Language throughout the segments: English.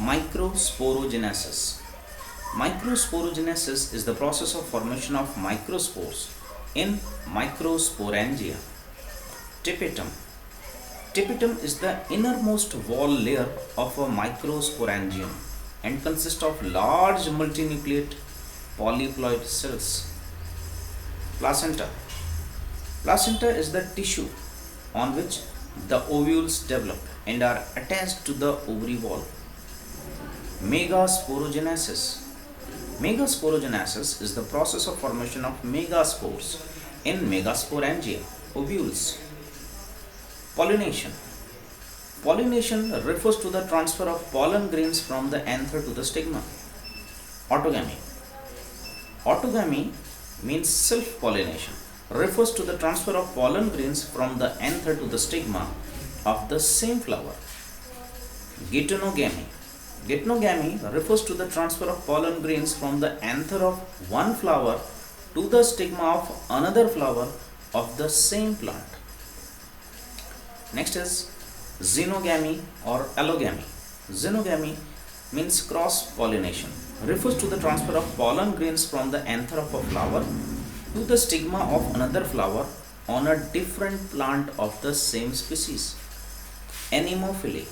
Microsporogenesis. Microsporogenesis is the process of formation of microspores in microsporangia. Tapetum. Tapetum is the innermost wall layer of a microsporangium and consists of large multinucleate polyploid cells. Placenta. Placenta is the tissue on which the ovules develop and are attached to the ovary wall. Megasporogenesis. Megasporogenesis is the process of formation of megaspores in megasporangia, ovules. Pollination. Pollination refers to the transfer of pollen grains from the anther to the stigma. Autogamy. Autogamy means self-pollination, refers to the transfer of pollen grains from the anther to the stigma of the same flower. Geitonogamy. Geitonogamy refers to the transfer of pollen grains from the anther of one flower to the stigma of another flower of the same plant. Next is xenogamy or allogamy. Xenogamy means cross-pollination, refers to the transfer of pollen grains from the anther of a flower to the stigma of another flower on a different plant of the same species. Anemophily.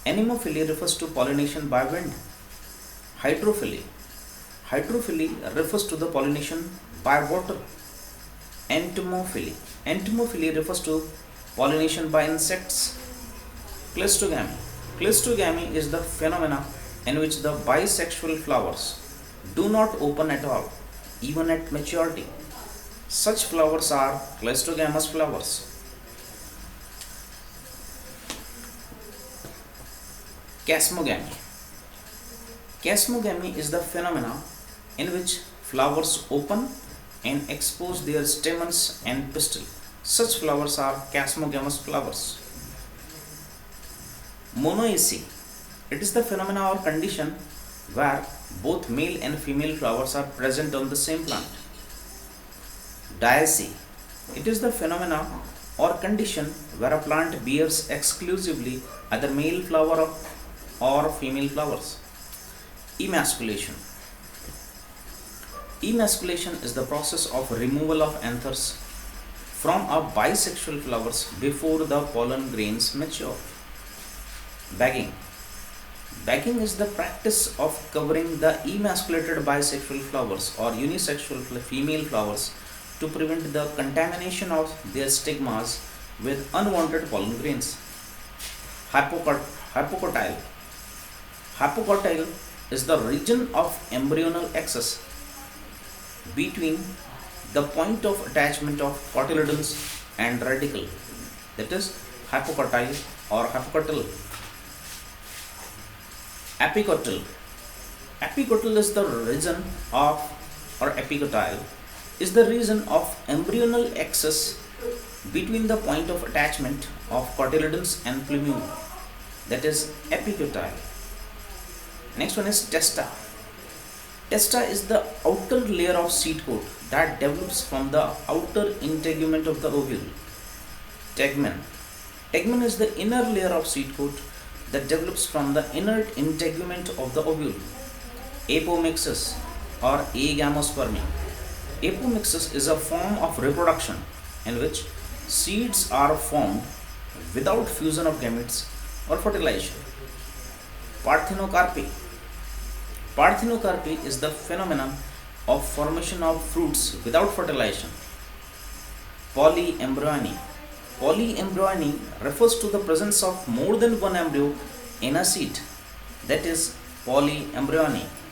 Anemophily refers to pollination by wind. Hydrophily. Hydrophily refers to the pollination by water. Entomophily. Entomophily refers to pollination by insects. Cleistogamy. Cleistogamy is the phenomena in which the bisexual flowers do not open at all, even at maturity. Such flowers are cleistogamous flowers. Chasmogamy. Chasmogamy is the phenomena in which flowers open and expose their stamens and pistil. Such flowers are chasmogamous flowers. Monoacy. It is the phenomena or condition where both male and female flowers are present on the same plant. Dioecy. It is the phenomena or condition where a plant bears exclusively either male flower or female flowers. Emasculation. Emasculation is the process of removal of anthers from a bisexual flowers before the pollen grains mature. Bagging. Bagging is the practice of covering the emasculated bisexual flowers or unisexual female flowers to prevent the contamination of their stigmas with unwanted pollen grains. Hypocotyl. Hypocotyl is the region of embryonal axis between the point of attachment of cotyledons and radicle, that is hypocotyl or hypocotyl. Epicotyl. Epicotyl is the region of, or epicotyl is the region of embryonal axis between the point of attachment of cotyledons and plumule, that is epicotyl. Next one is testa. Testa is the outer layer of seed coat that develops from the outer integument of the ovule. Tegmen. Tegmen is the inner layer of seed coat that develops from the inner integument of the ovule. Apomixis or agamospermy. Apomixis is a form of reproduction in which seeds are formed without fusion of gametes or fertilization. Parthenocarpy. Parthenocarpy is the phenomenon of formation of fruits without fertilization. Polyembryony. Polyembryony refers to the presence of more than one embryo in a seed, that is polyembryony.